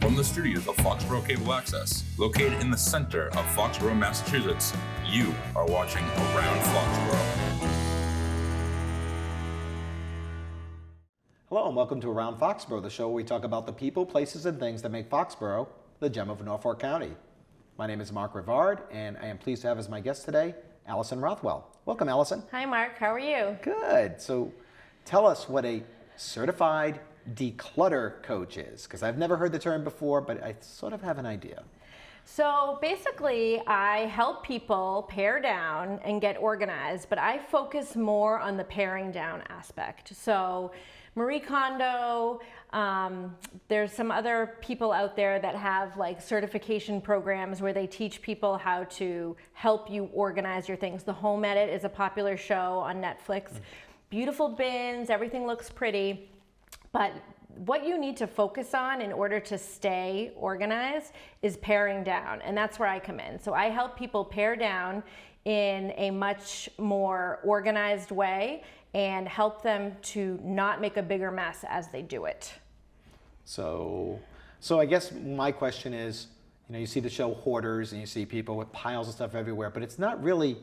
From the studios of Foxboro Cable Access, located in the center of Foxborough, Massachusetts, you are watching Around Foxborough. Hello and welcome to Around Foxborough, the show where we talk about the people, places, and things that make Foxborough the gem of Norfolk County. My name is Mark Rivard, and I am pleased to have as my guest today, Allison Rothwell. Welcome, Allison. Hi, Mark. How are you? Good. So tell us what a certified declutter coach is, because I've never heard the term before, but I sort of have an idea. So basically, I help people pare down and get organized, but I focus more on the paring down aspect. So Marie Kondo, there's some other people out there that have like certification programs where they teach people how to help you organize your things. The Home Edit is a popular show on Netflix. Beautiful bins, everything looks pretty, but what you need to focus on in order to stay organized is paring down, and that's where I come in. So I help people pare down in a much more organized way and help them to not make a bigger mess as they do it. So I guess my question is, you see the show Hoarders and you see people with piles of stuff everywhere, but it's not really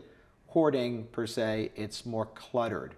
hoarding per se, it's more cluttered.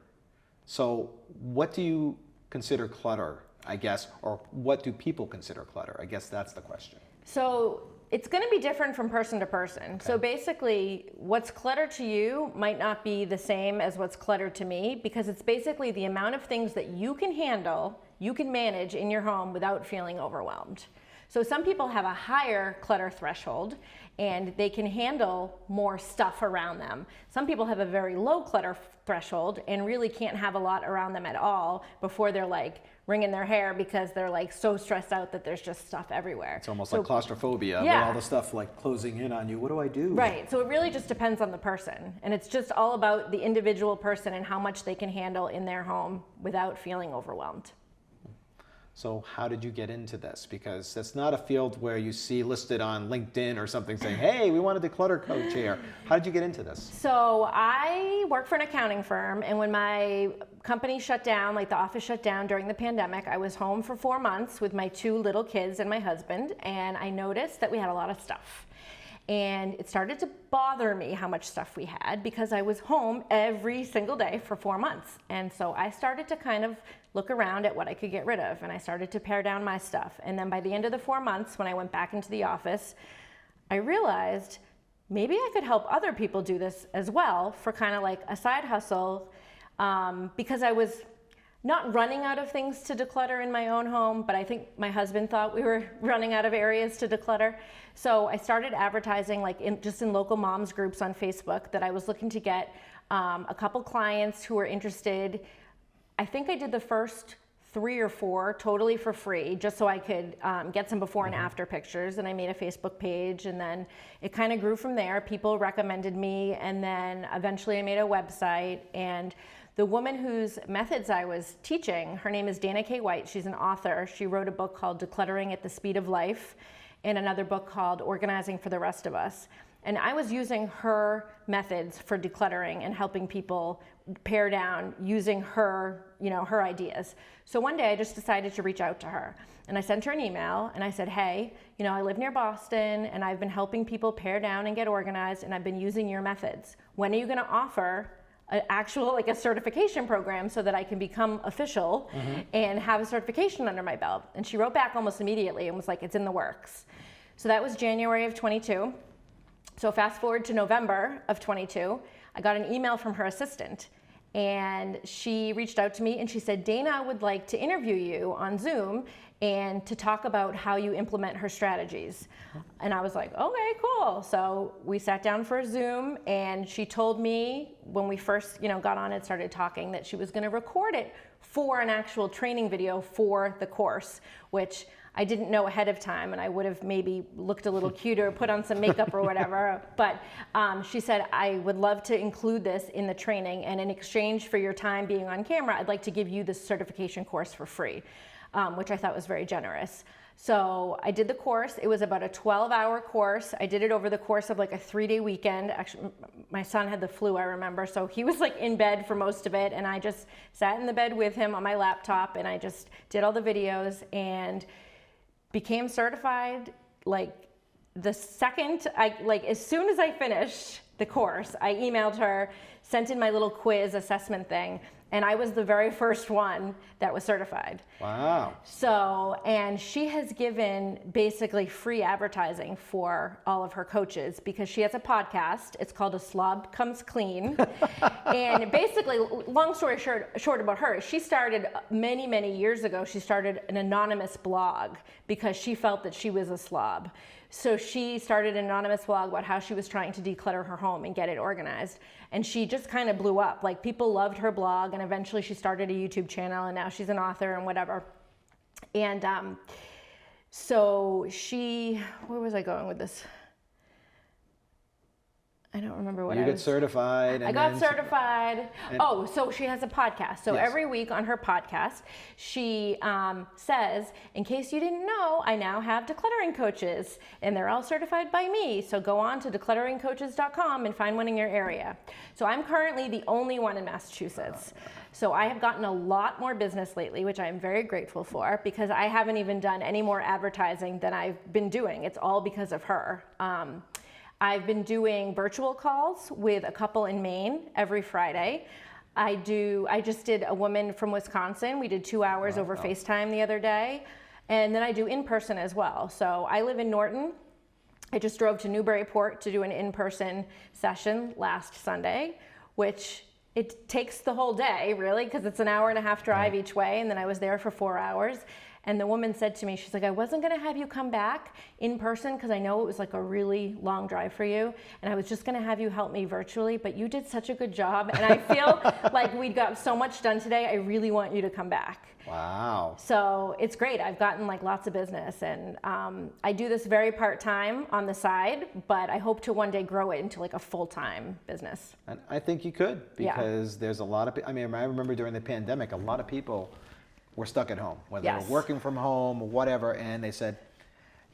So what do you consider clutter, I guess, or what do people consider clutter? I guess that's the question. So it's going to be different from person to person. Okay. So basically, what's clutter to you might not be the same as what's clutter to me, because it's basically the amount of things that you can handle, you can manage in your home without feeling overwhelmed. So some people have a higher clutter threshold and they can handle more stuff around them. Some people have a very low clutter threshold and really can't have a lot around them at all before they're like wringing their hair because they're like so stressed out that there's just stuff everywhere. It's almost like claustrophobia, with all the stuff like closing in on you. What do I do? Right, so it really just depends on the person. And it's just all about the individual person and how much they can handle in their home without feeling overwhelmed. So how did you get into this? Because that's not a field where you see listed on LinkedIn or something saying, hey, we want a declutter coach here. How did you get into this? So I work for an accounting firm, and when my company shut down, like the office shut down during the pandemic, I was home for 4 months with my 2 little kids and my husband, and I noticed that we had a lot of stuff. And it started to bother me how much stuff we had because I was home every single day for 4 months. And so I started to kind of look around at what I could get rid of, and I started to pare down my stuff. And then by the end of the 4 months, when I went back into the office, I realized maybe I could help other people do this as well for kind of like a side hustle, because I was not running out of things to declutter in my own home, but I think my husband thought we were running out of areas to declutter. So I started advertising just in local moms groups on Facebook that I was looking to get a couple clients who were interested. I think I did the first 3 or 4 totally for free, just so I could get some before and after pictures, and I made a Facebook page, and then it kind of grew from there. People recommended me, and then eventually I made a website, and the woman whose methods I was teaching, her name is Dana K. White. She's an author. She wrote a book called Decluttering at the Speed of Life and another book called Organizing for the Rest of Us. And I was using her methods for decluttering and helping people pare down using her, her ideas. So one day I just decided to reach out to her, and I sent her an email and I said, hey, I live near Boston and I've been helping people pare down and get organized, and I've been using your methods. When are you going to offer an actual a certification program so that I can become official and have a certification under my belt? And she wrote back almost immediately and was like, it's in the works. So that was January of 22. So fast forward to November of 22, I got an email from her assistant, and she reached out to me and she said, Dana would like to interview you on Zoom and to talk about how you implement her strategies. And I was like, okay, cool. So we sat down for a Zoom, and she told me when we first got on and started talking that she was going to record it for an actual training video for the course, which I didn't know ahead of time, and I would have maybe looked a little cuter, put on some makeup or whatever. But she said, I would love to include this in the training, and in exchange for your time being on camera, I'd like to give you this certification course for free, which I thought was very generous. So I did the course. It was about a 12-hour course. I did it over the course of like a 3-day weekend. Actually, my son had the flu, I remember, so he was like in bed for most of it, and I just sat in the bed with him on my laptop, and I just did all the videos. And became certified like the second as soon as I finished the course, I emailed her, sent in my little quiz assessment thing, and I was the very first one that was certified. Wow. So, and she has given basically free advertising for all of her coaches because she has a podcast. It's called A Slob Comes Clean. And basically, long story short about her, she started many, many years ago, she started an anonymous blog because she felt that she was a slob. So she started an anonymous blog about how she was trying to declutter her home and get it organized. And she just kind of blew up. Like, people loved her blog, and eventually she started a YouTube channel, and now she's an author and whatever. And so where was I going with this? I don't remember what you get certified. I got certified. So she has a podcast. So every week on her podcast, she says, in case you didn't know, I now have decluttering coaches, and they're all certified by me. So go on to declutteringcoaches.com and find one in your area. So I'm currently the only one in Massachusetts. So I have gotten a lot more business lately, which I'm very grateful for, because I haven't even done any more advertising than I've been doing. It's all because of her. I've been doing virtual calls with a couple in Maine every Friday. I just did a woman from Wisconsin. We did 2 hours over FaceTime the other day. And then I do in-person as well. So I live in Norton. I just drove to Newburyport to do an in-person session last Sunday, which it takes the whole day, really, because it's an hour and a half drive each way. And then I was there for 4 hours. And the woman said to me, she's like, I wasn't gonna have you come back in person because I know it was like a really long drive for you. And I was just gonna have you help me virtually, but you did such a good job. And I feel like we got so much done today. I really want you to come back. Wow. So it's great. I've gotten like lots of business, and I do this very part-time on the side, but I hope to one day grow it into like a full-time business. And I think you could, because there's a lot of, I remember during the pandemic, a lot of people were stuck at home, whether they were working from home or whatever, and they said,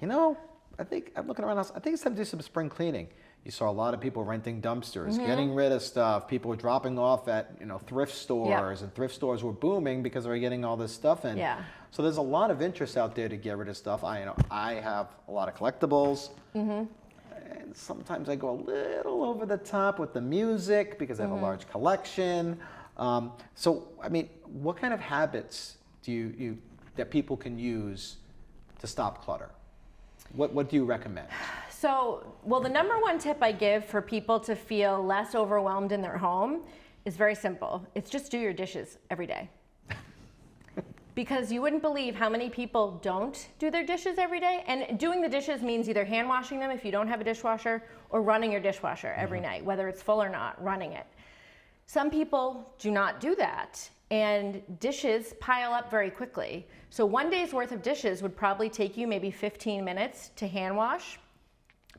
I think, I'm looking around the house, I think it's time to do some spring cleaning. You saw a lot of people renting dumpsters, getting rid of stuff. People were dropping off at thrift stores, and thrift stores were booming because they were getting all this stuff in. So there's a lot of interest out there to get rid of stuff. I have a lot of collectibles, and sometimes I go a little over the top with the music because I have a large collection. So, what kind of habits do you that people can use to stop clutter? What do you recommend? So, the number one tip I give for people to feel less overwhelmed in their home is very simple. It's just do your dishes every day. Because you wouldn't believe how many people don't do their dishes every day. And doing the dishes means either hand washing them if you don't have a dishwasher, or running your dishwasher every night, whether it's full or not, running it. Some people do not do that, and dishes pile up very quickly. So one day's worth of dishes would probably take you maybe 15 minutes to hand wash.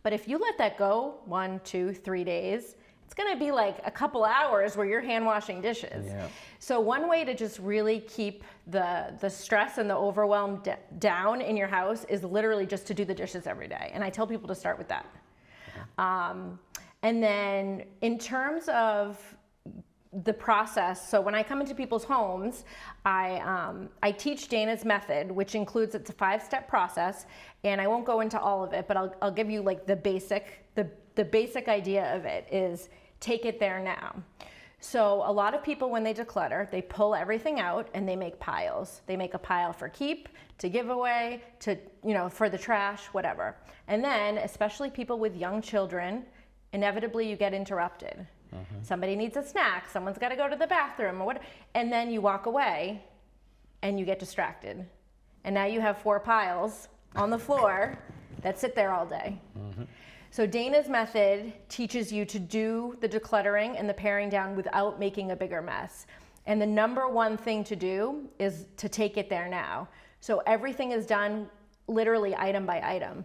But if you let that go 1, 2, 3 days, it's gonna be like a couple hours where you're hand washing dishes. So one way to just really keep the stress and the overwhelm down in your house is literally just to do the dishes every day. And I tell people to start with that. And then in terms of the process, so when I come into people's homes, I teach Dana's method, which includes, it's a 5-step process, and I won't go into all of it, but I'll give you like the basic idea of it is take it there now. So a lot of people, when they declutter, they pull everything out and they make piles. They make a pile for keep, to give away, to, for the trash, whatever. And then, especially people with young children, inevitably you get interrupted. Somebody needs a snack, someone's got to go to the bathroom, or what, and then you walk away and you get distracted. And now you have 4 piles on the floor that sit there all day. So Dana's method teaches you to do the decluttering and the paring down without making a bigger mess. And the number one thing to do is to take it there now. So everything is done literally item by item.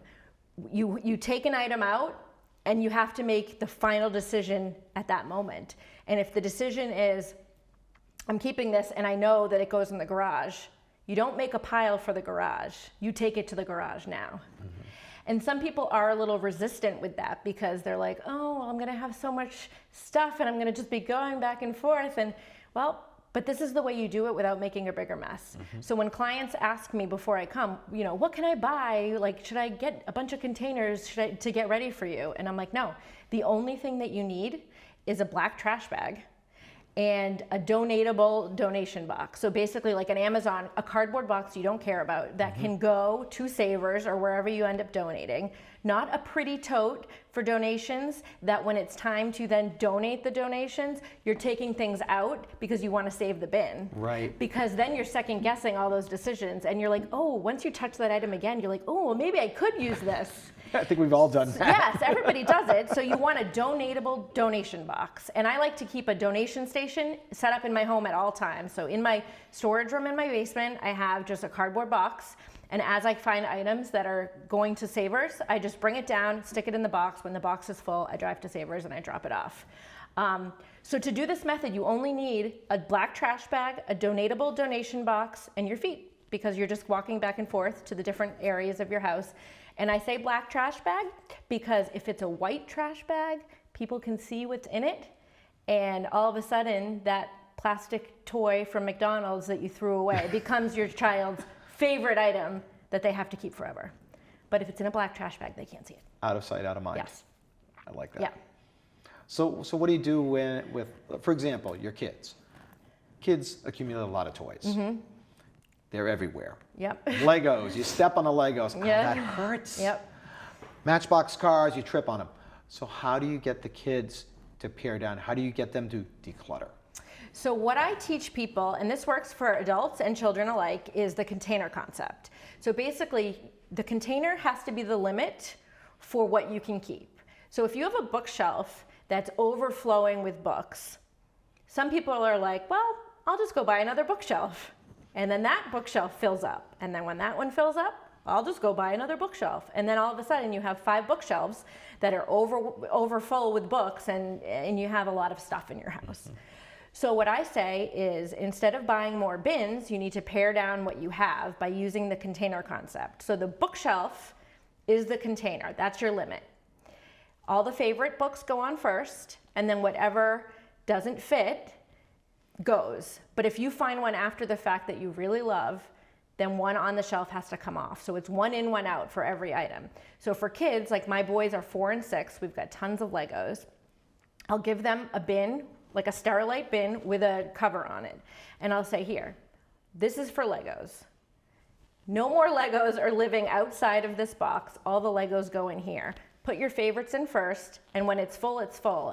You take an item out, and you have to make the final decision at that moment. And if the decision is, I'm keeping this and I know that it goes in the garage, you don't make a pile for the garage. You take it to the garage now. And some people are a little resistant with that because they're like, oh, I'm gonna have so much stuff and I'm gonna just be going back and forth. And well, but this is the way you do it without making a bigger mess. So when clients ask me before I come, what can I buy? Like, should I get a bunch of containers to get ready for you? And I'm like, no, the only thing that you need is a black trash bag and a donatable donation box. So basically like an Amazon, a cardboard box you don't care about that can go to Savers or wherever you end up donating. Not a pretty tote for donations that when it's time to then donate the donations, you're taking things out because you want to save the bin. Right. Because then you're second guessing all those decisions and you're like, oh, once you touch that item again, you're like, oh, well, maybe I could use this. I think we've all done that. Yes, everybody does it. So you want a donatable donation box. And I like to keep a donation station set up in my home at all times. So in my storage room in my basement, I have just a cardboard box. And as I find items that are going to Savers, I just bring it down, stick it in the box. When the box is full, I drive to Savers and I drop it off. So to do this method, you only need a black trash bag, a donatable donation box, and your feet, because you're just walking back and forth to the different areas of your house. And I say black trash bag because if it's a white trash bag, people can see what's in it. And all of a sudden, that plastic toy from McDonald's that you threw away becomes your child's favorite item that they have to keep forever. But if it's in a black trash bag, they can't see it. Out of sight, out of mind. Yes. I like that. Yeah. So what do you do with, for example, your kids? Kids accumulate a lot of toys. They're everywhere. Yep. Legos, you step on the Legos, Yeah. that hurts. Yep. Matchbox cars, you trip on them. So how do you get the kids to pare down? How do you get them to declutter? So what I teach people, and this works for adults and children alike, is the container concept. So basically, the container has to be the limit for what you can keep. So if you have a bookshelf that's overflowing with books, some people are like, well, I'll just go buy another bookshelf. And then that bookshelf fills up. And then when that one fills up, I'll just go buy another bookshelf. And then all of a sudden you have 5 bookshelves that are over full with books and you have a lot of stuff in your house. So what I say is instead of buying more bins, you need to pare down what you have by using the container concept. So the bookshelf is the container. That's your limit. All the favorite books go on first, and then whatever doesn't fit goes. But if you find one after the fact that you really love, then one on the shelf has to come off. So it's 1 in, 1 out for every item. So for kids, like my boys are 4 and 6, we've got tons of Legos. I'll give them a bin, like a Sterilite bin with a cover on it. And I'll say, here, this is for Legos. No more Legos are living outside of this box. All the Legos go in here. Put your favorites in first, and when it's full,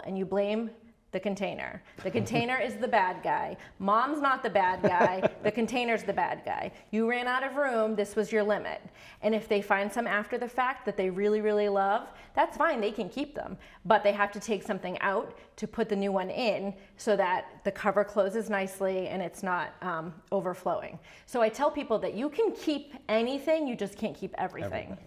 and you blame the container. The container is the bad guy. Mom's not the bad guy. The container's the bad guy. You ran out of room. This was your limit. And if they find some after the fact that they really, really love, that's fine. They can keep them. But they have to take something out to put the new one in so that the cover closes nicely and it's not overflowing. So I tell people that you can keep anything, you just can't keep everything.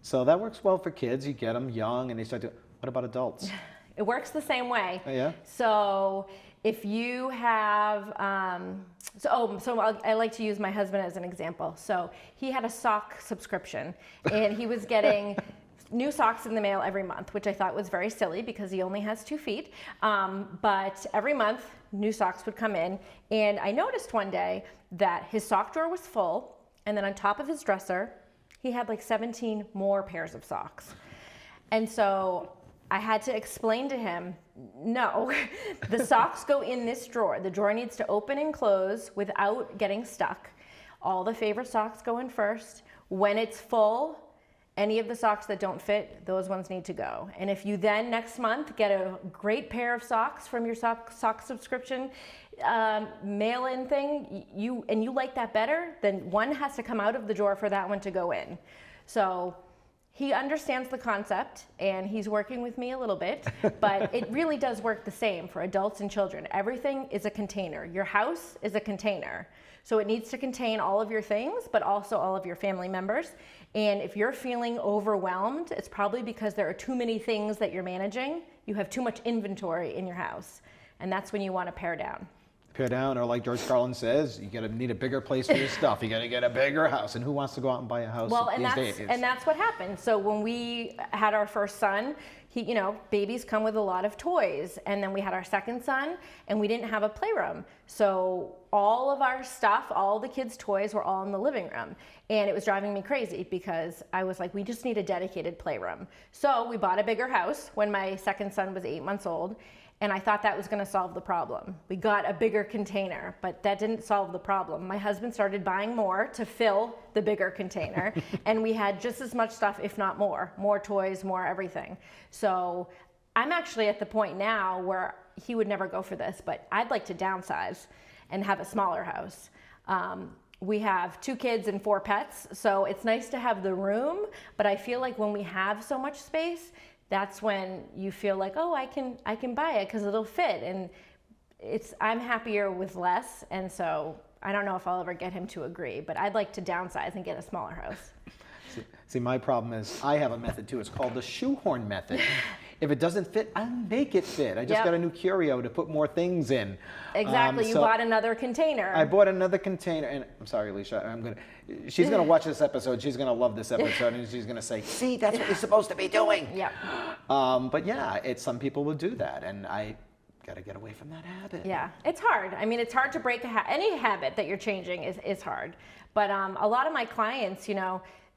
So that works well for kids. You get them young and they start to, what about adults? It works the same way. Oh, yeah? So if you have, I like to use my husband as an example. So he had a sock subscription and he was getting new socks in the mail every month, which I thought was very silly because he only has 2 feet. But every month, new socks would come in. And I noticed one day that his sock drawer was full. And then on top of his dresser, he had like 17 more pairs of socks. And so I had to explain to him, no, the socks go in this drawer. The drawer needs to open and close without getting stuck. All the favorite socks go in first. When it's full, any of the socks that don't fit, those ones need to go. And if you then next month get a great pair of socks from your sock subscription mail-in thing, you like that better, then one has to come out of the drawer for that one to go in. So he understands the concept and he's working with me a little bit, but it really does work the same for adults and children. Everything is a container. Your house is a container. So it needs to contain all of your things, but also all of your family members. And if you're feeling overwhelmed, it's probably because there are too many things that you're managing. You have too much inventory in your house. And that's when you want to pare down. pare down, or like George Carlin says, you need a bigger place for your stuff. You got to get a bigger house. And who wants to go out and buy a house these days? And that's what happened. So when we had our first son, babies come with a lot of toys. And then we had our second son, and we didn't have a playroom. So all of our stuff, all the kids' toys were all in the living room. And it was driving me crazy because I was like, we just need a dedicated playroom. So we bought a bigger house when my second son was 8 months old. And I thought that was going to solve the problem. We got a bigger container, but that didn't solve the problem. My husband started buying more to fill the bigger container, and we had just as much stuff, if not more toys, more everything. So I'm actually at the point now where he would never go for this, but I'd like to downsize and have a smaller house. We have 2 kids and 4 pets, so it's nice to have the room, but I feel like when we have so much space, that's when you feel like, oh, I can buy it because it'll fit. And I'm happier with less. And so I don't know if I'll ever get him to agree, but I'd like to downsize and get a smaller house. See, my problem is I have a method too. It's called the shoehorn method. If it doesn't fit, I'll make it fit. I just got a new curio to put more things in. Exactly. You bought another container. I bought another container, and I'm sorry, Alicia. She's gonna watch this episode. She's gonna love this episode, and she's gonna say, "See, that's what you're supposed to be doing." Yeah. But yeah, some people will do that, and I gotta get away from that habit. Yeah, it's hard. I mean, it's hard to break any habit that you're changing is hard. But a lot of my clients,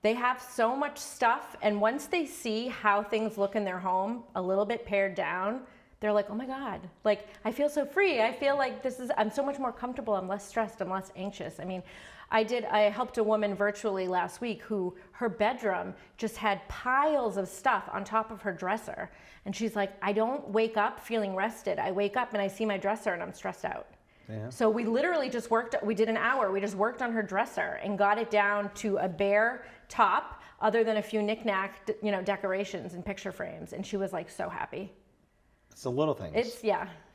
they have so much stuff, and once they see how things look in their home, a little bit pared down, they're like, oh my God, like I feel so free. I feel like I'm so much more comfortable. I'm less stressed. I'm less anxious. I mean, I helped a woman virtually last week who her bedroom just had piles of stuff on top of her dresser. And she's like, I don't wake up feeling rested. I wake up and I see my dresser and I'm stressed out. Yeah. So we literally just we did an hour. We just worked on her dresser and got it down to a bare top, other than a few knick-knack, decorations and picture frames. And she was like so happy. It's the little things.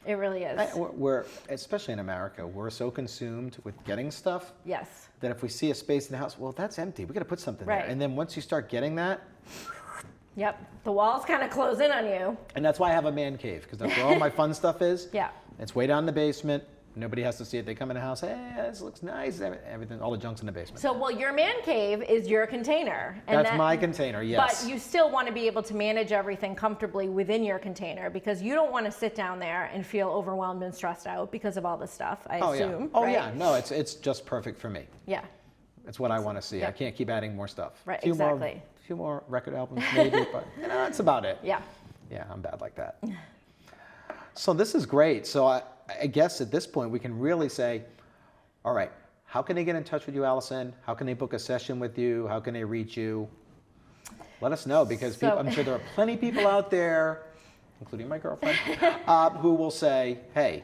It really is. We're, especially in America, we're so consumed with getting stuff. Yes. That if we see a space in the house, well, that's empty. We got to put something there. And then once you start getting that. Yep. The walls kind of close in on you. And that's why I have a man cave, because that's where all my fun stuff is. Yeah. It's way down in the basement. Nobody has to see it. They come in the house, hey, this looks nice. Everything, all the junk's in the basement. So, your man cave is your container. And that's my container, yes. But you still want to be able to manage everything comfortably within your container, because you don't want to sit down there and feel overwhelmed and stressed out because of all this stuff, I assume. Oh, yeah. No, it's just perfect for me. Yeah. It's what I want to see. Yeah. I can't keep adding more stuff. Right, exactly. A few more record albums, maybe, but that's about it. Yeah. Yeah, I'm bad like that. So this is great. So I guess at this point we can really say, all right, how can they get in touch with you, Allison? How can they book a session with you? How can they reach you? Let us know, because I'm sure there are plenty of people out there, including my girlfriend, who will say, hey,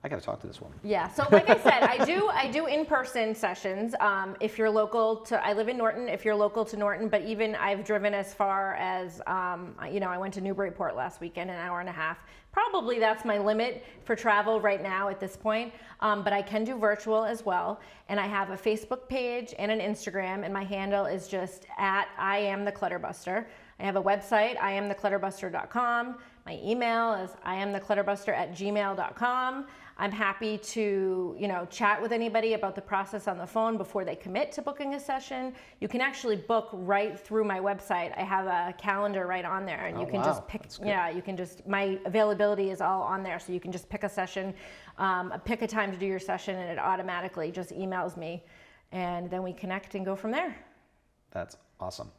I got to talk to this woman. Yeah, so like I said, I do in-person sessions. If you're local I live in Norton, if you're local to Norton, but even I've driven as far as, I went to Newburyport last weekend, an hour and a half. Probably that's my limit for travel right now at this point, but I can do virtual as well. And I have a Facebook page and an Instagram, and my handle is just at @IamTheClutterbuster. I have a website, IamTheClutterbuster.com. My email is IamTheClutterbuster@gmail.com. I'm happy to, chat with anybody about the process on the phone before they commit to booking a session. You can actually book right through my website. I have a calendar right on there, and you can just pick. Yeah, you can just, my availability is all on there, so you can just pick a session, pick a time to do your session, and it automatically just emails me, and then we connect and go from there. That's awesome.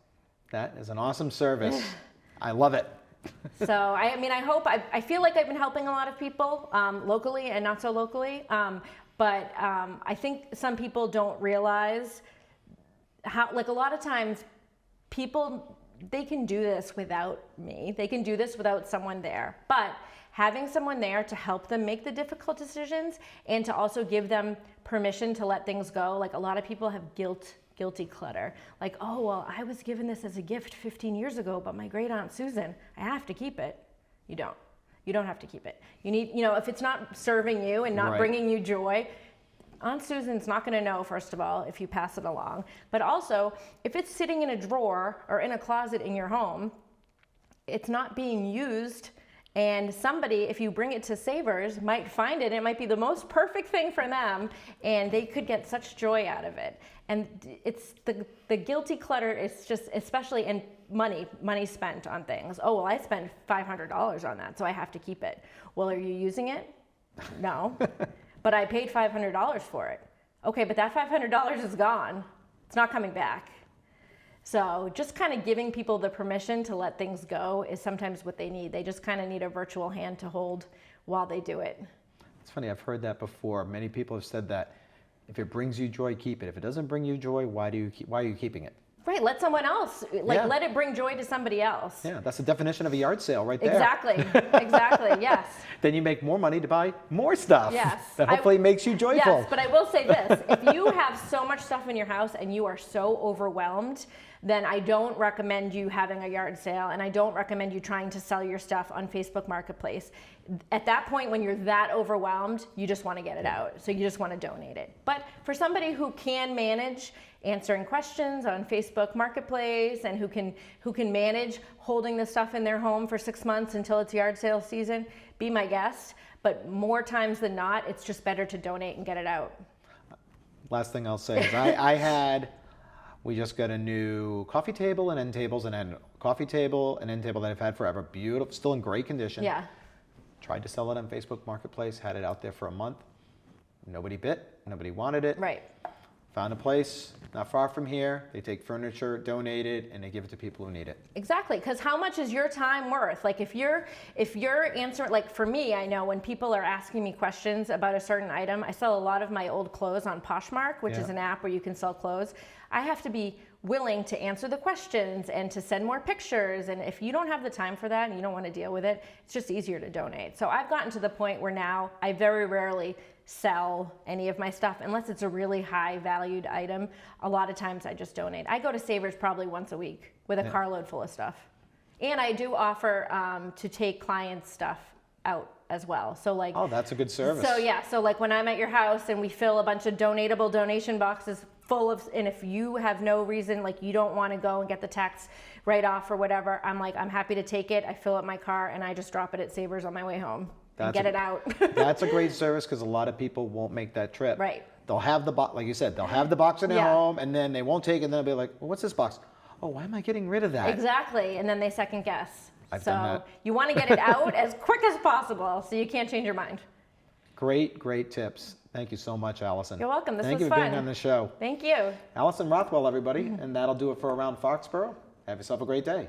That is an awesome service. I love it. So, I feel like I've been helping a lot of people, locally and not so locally. But I think some people don't realize how, like, a lot of times people, they can do this without me. They can do this without someone there. But having someone there to help them make the difficult decisions, and to also give them permission to let things go. Like, a lot of people have guilty clutter. Like, oh, well, I was given this as a gift 15 years ago, but my great aunt Susan, I have to keep it. You don't. You don't have to keep it. You need, if it's not serving you and not bringing you joy, Aunt Susan's not going to know, first of all, if you pass it along. But also, if it's sitting in a drawer or in a closet in your home, it's not being used, And somebody, if you bring it to Savers, might find it. It might be the most perfect thing for them, and they could get such joy out of it. And it's the guilty clutter is just, especially in money spent on things. Oh, well, I spent $500 on that, so I have to keep it. Well, are you using it? No, but I paid $500 for it. Okay, but that $500 is gone. It's not coming back. So just kind of giving people the permission to let things go is sometimes what they need. They just kind of need a virtual hand to hold while they do it. It's funny, I've heard that before. Many people have said that if it brings you joy, keep it. If it doesn't bring you joy, why are you keeping it? Right, let someone else, let it bring joy to somebody else. Yeah, that's the definition of a yard sale right there. Exactly, yes. Then you make more money to buy more stuff. Yes. That hopefully makes you joyful. Yes, but I will say this, if you have so much stuff in your house and you are so overwhelmed, then I don't recommend you having a yard sale, and I don't recommend you trying to sell your stuff on Facebook Marketplace. At that point, when you're that overwhelmed, you just want to get it out. So you just want to donate it. But for somebody who can manage answering questions on Facebook Marketplace and who can manage holding the stuff in their home for 6 months until it's yard sale season, be my guest. But more times than not, it's just better to donate and get it out. Last thing I'll say is we just got a new coffee table and end tables, and a coffee table and end table that I've had forever. Beautiful, still in great condition. Yeah. Tried to sell it on Facebook Marketplace, had it out there for a month. Nobody bit, nobody wanted it. Right. Found a place not far from here. They take furniture, donate it, and they give it to people who need it. Exactly, because how much is your time worth? Like if you're answering, like for me, I know when people are asking me questions about a certain item, I sell a lot of my old clothes on Poshmark, which is an app where you can sell clothes. I have to be willing to answer the questions and to send more pictures. And if you don't have the time for that and you don't want to deal with it, it's just easier to donate. So I've gotten to the point where now I very rarely sell any of my stuff unless it's a really high valued item. A lot of times I just donate. I go to Savers probably once a week with a carload full of stuff. And I do offer to take clients' stuff out as well. So like, oh, that's a good service. So yeah, so like when I'm at your house and we fill a bunch of donatable donation boxes full of, and if you have no reason, like you don't want to go and get the tax write-off or whatever, I'm happy to take it. I fill up my car and I just drop it at Savers on my way home and get it out. That's a great service because a lot of people won't make that trip. Right. They'll have the box, like you said, they'll have the box in their home and then they won't take it and then they'll be like, well, what's this box? Oh, why am I getting rid of that? Exactly, and then they second guess. I've done that. You want to get it out as quick as possible so you can't change your mind. Great tips. Thank you so much, Allison. You're welcome. This was fun. Thank you for being on the show. Thank you. Allison Rothwell, everybody. And that'll do it for Around Foxborough. Have yourself a great day.